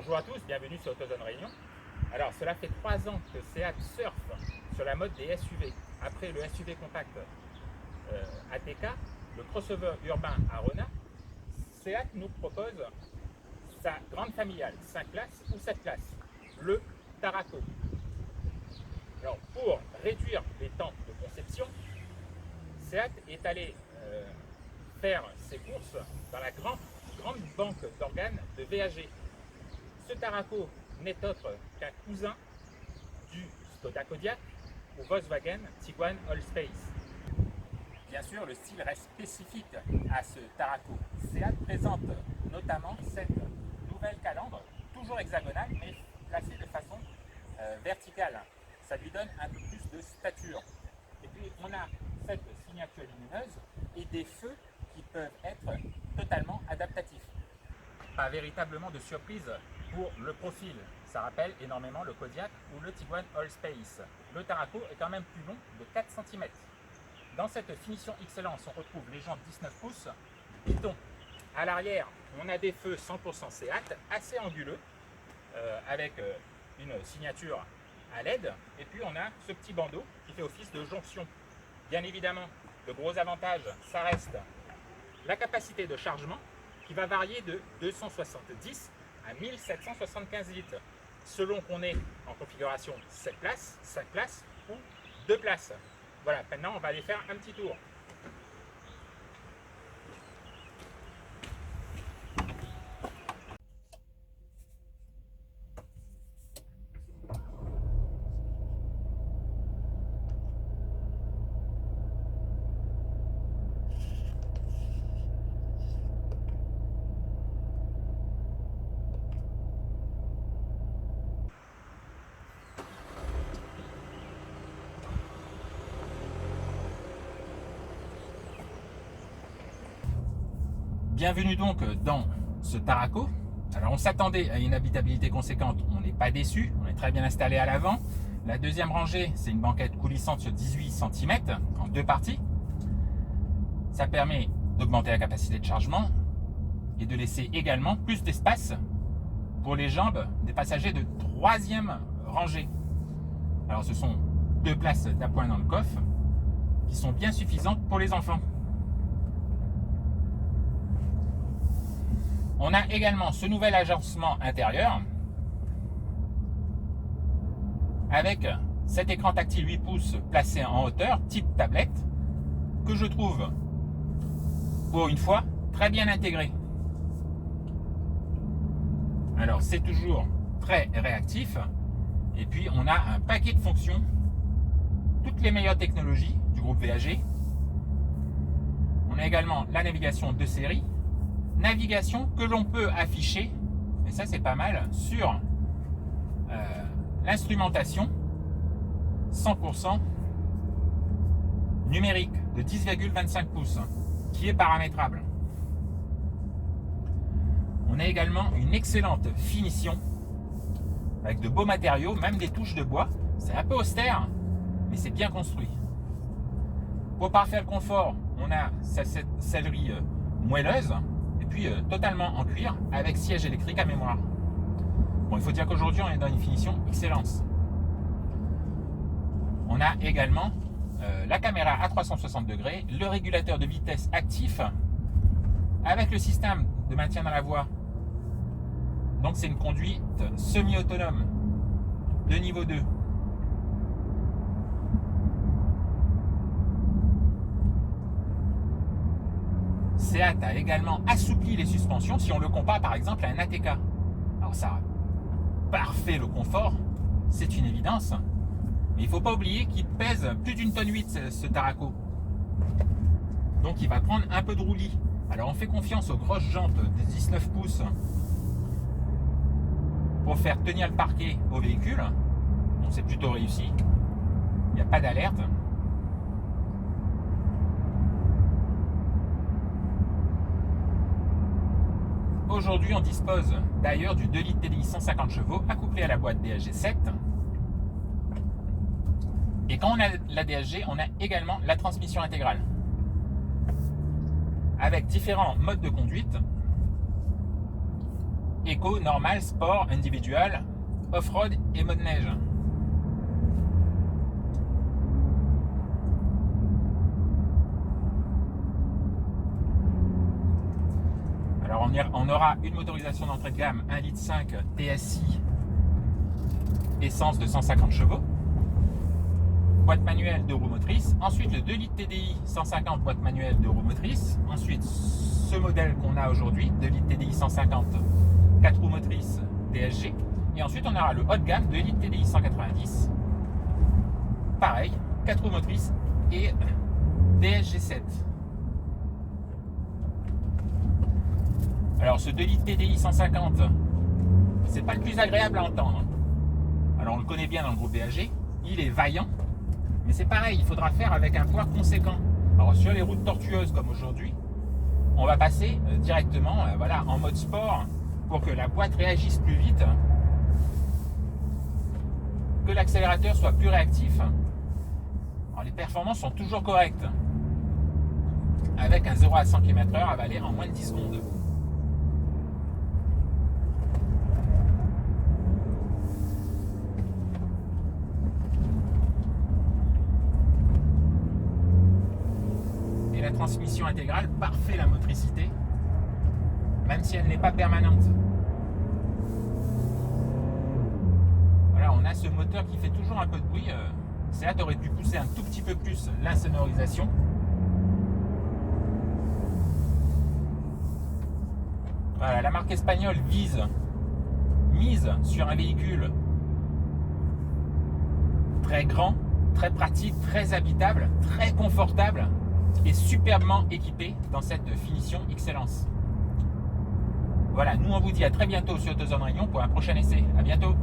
Bonjour à tous, bienvenue sur AutoZone Réunion. Alors, cela fait 3 ans que Seat surfe sur la mode des SUV. Après le SUV compact ATK, le crossover urbain Arona, Seat nous propose sa grande familiale, 5 places ou 7 places, le Tarraco. Alors, pour réduire les temps de conception, Seat est allé faire ses courses dans la grande banque d'organes de VAG. Ce Tarraco n'est autre qu'un cousin du Skoda Kodiaq ou Volkswagen Tiguan Allspace. Bien sûr, le style reste spécifique à ce Tarraco. Seat présente notamment cette nouvelle calandre, toujours hexagonale, mais placée de façon verticale. Ça lui donne un peu plus de stature. Et puis on a cette signature lumineuse et des feux qui peuvent être totalement adaptatifs. Pas véritablement de surprise pour le profil. Ça rappelle énormément le Kodiaq ou le Tiguan Allspace. Le Tarraco est quand même plus long de 4 cm. Dans cette finition excellence, on retrouve les jantes 19 pouces Python. À l'arrière, on a des feux 100% Seat, assez anguleux, avec une signature à LED. Et puis on a ce petit bandeau qui fait office de jonction. Bien évidemment, le gros avantage, ça reste la capacité de chargement qui va varier de 270 à 1775 litres, selon qu'on est en configuration 7 places, 5 places ou 2 places. Voilà, maintenant on va aller faire un petit tour. Bienvenue donc dans ce Tarraco. Alors on s'attendait à une habitabilité conséquente, on n'est pas déçu, on est très bien installé à l'avant. La deuxième rangée, c'est une banquette coulissante sur 18 cm en 2 parties. Ça permet d'augmenter la capacité de chargement et de laisser également plus d'espace pour les jambes des passagers de 3e rangée. Alors ce sont 2 places d'appoint dans le coffre qui sont bien suffisantes pour les enfants. On a également ce nouvel agencement intérieur avec cet écran tactile 8 pouces placé en hauteur, type tablette, que je trouve, pour une fois, très bien intégré. Alors c'est toujours très réactif et puis on a un paquet de fonctions, toutes les meilleures technologies du groupe VAG. On a également la navigation de série, navigation que l'on peut afficher, et ça c'est pas mal, sur l'instrumentation 100% numérique de 10,25 pouces qui est paramétrable. On a également une excellente finition avec de beaux matériaux, même des touches de bois. C'est un peu austère, mais c'est bien construit. Pour parfaire le confort, on a cette sellerie moelleuse, et puis totalement en cuir avec siège électrique à mémoire. Bon, il faut dire qu'aujourd'hui on est dans une finition excellence. On a également la caméra à 360 degrés, le régulateur de vitesse actif avec le système de maintien dans la voie. Donc c'est une conduite semi-autonome de niveau 2. Seat a également assoupli les suspensions si on le compare par exemple à un ATK. Alors ça parfait le confort, c'est une évidence. Mais il ne faut pas oublier qu'il pèse plus d'1,8 tonne ce Tarraco. Donc il va prendre un peu de roulis. Alors on fait confiance aux grosses jantes de 19 pouces pour faire tenir le parquet au véhicule. Donc c'est plutôt réussi. Il n'y a pas d'alerte. Aujourd'hui, on dispose d'ailleurs du 2 litres TDI 150 chevaux accouplé à la boîte DSG 7. Et quand on a la DSG, on a également la transmission intégrale avec différents modes de conduite Eco, normal, sport, individual, off-road et mode neige. Alors on aura une motorisation d'entrée de gamme 1,5 litre TSI essence de 150 chevaux, boîte manuelle 2 roues motrices, ensuite le 2 litres TDI 150 boîte manuelle 2 roues motrices, ensuite ce modèle qu'on a aujourd'hui, 2 litres TDI 150 4 roues motrices DSG, et ensuite on aura le haut de gamme 2 litres TDI 190, pareil, 4 roues motrices et DSG7. Alors ce 2 litres TDI 150, c'est pas le plus agréable à entendre. Alors on le connaît bien dans le groupe BAG, il est vaillant, mais c'est pareil, il faudra faire avec un poids conséquent. Alors sur les routes tortueuses comme aujourd'hui, on va passer directement voilà, en mode sport pour que la boîte réagisse plus vite, que l'accélérateur soit plus réactif. Alors les performances sont toujours correctes, avec un 0 à 100 km/h avalé en moins de 10 secondes. Et la transmission intégrale parfait la motricité, même si elle n'est pas permanente. Voilà, on a ce moteur qui fait toujours un peu de bruit. Seat aurait dû pousser un tout petit peu plus l'insonorisation. Voilà, la marque espagnole mise sur un véhicule très grand, très pratique, très habitable, très confortable et superbement équipé dans cette finition Excellence. Voilà, nous on vous dit à très bientôt sur AutoZone Réunion pour un prochain essai. À bientôt.